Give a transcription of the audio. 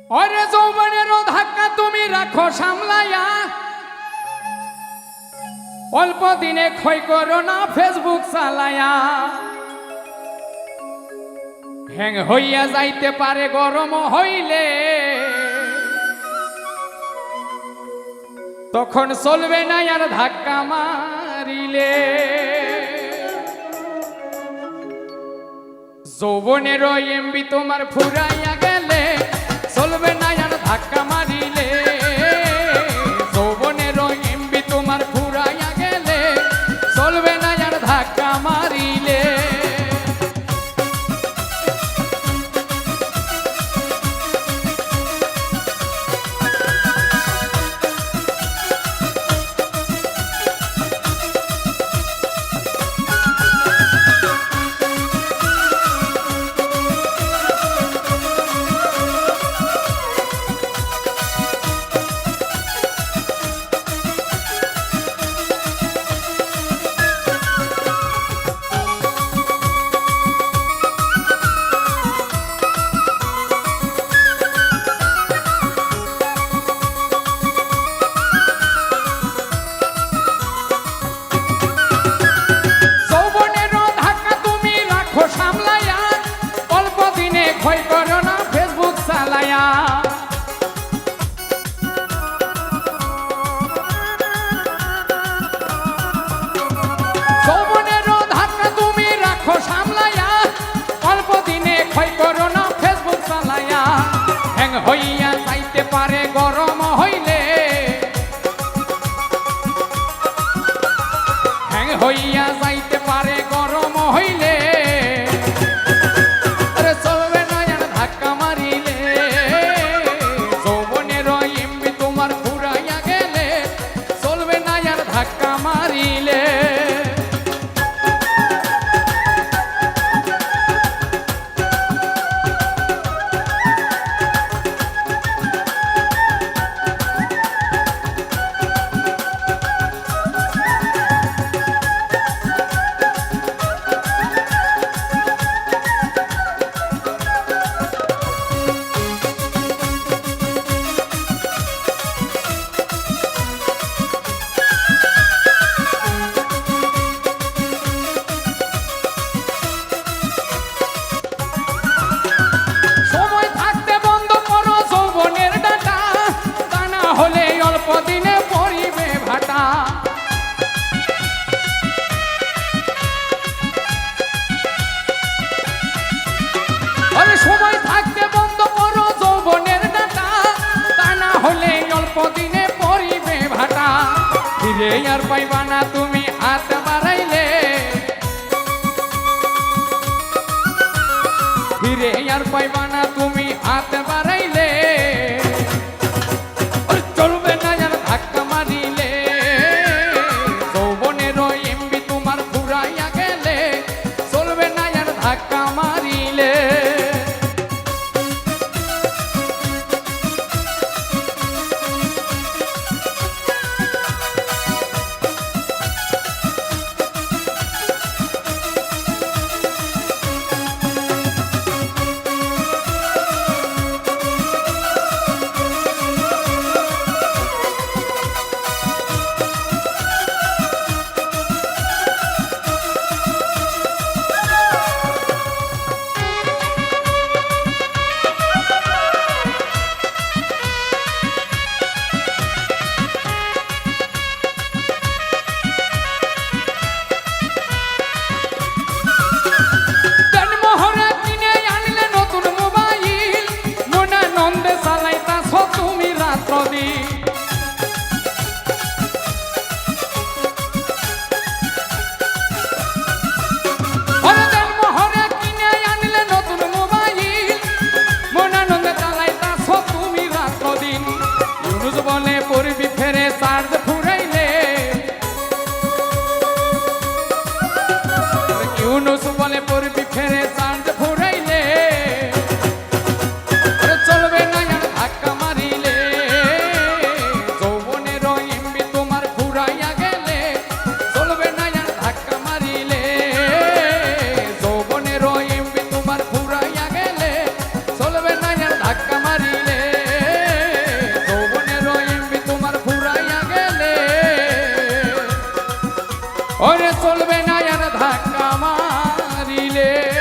ওরে যৌবনেরও ধাক্কা তুমি রাখো সামলাইয়া, অল্প দিনে ক্ষয় করো না ফেসবুক চালাইয়া। হ্যাং হইয়া যাইতে পারে গরম হইলে, তখন চলবে না আর ধাক্কা মারিলে। যৌবনেরও এমবি তোমার ফুরাইয়া গেলে, চলবে না আর ধাক্কা মারিলে। যৌবনেরও এমবি তোমার ফুরাইয়া গেলে, চলবে না আর ধাক্কা মারিলে। ভয় করো না ফেসবুক চালায়া। যৌবনেরও ধাক্কা তুমি রাখো সামলায়া, অল্প দিনে ক্ষয় করো না ফেসবুক চালায়া। হ্যাং হইয়া যাইতে পারে গরম হইলে, হ্যাং হইয়া যাইতে পারে গরম হইলে। ধাক্কা মারিলে সময় থাকতে বন্ধ করো যৌবনের ডাটা, তা না হলে অল্প দিনে পরিবে ভাটা। ফিরে আর পাইবা না তুমি হাত বাড়াইলে, ফিরে আর পাইবা না তুমি হাত বাড়াইলে। চলবে না আর ধাক্কা মারিলে। যৌবনেরও এমবি তোমার ফুরাইয়া গেলে, চলবে না আর ধাক্কা মারিলে। থাকিলে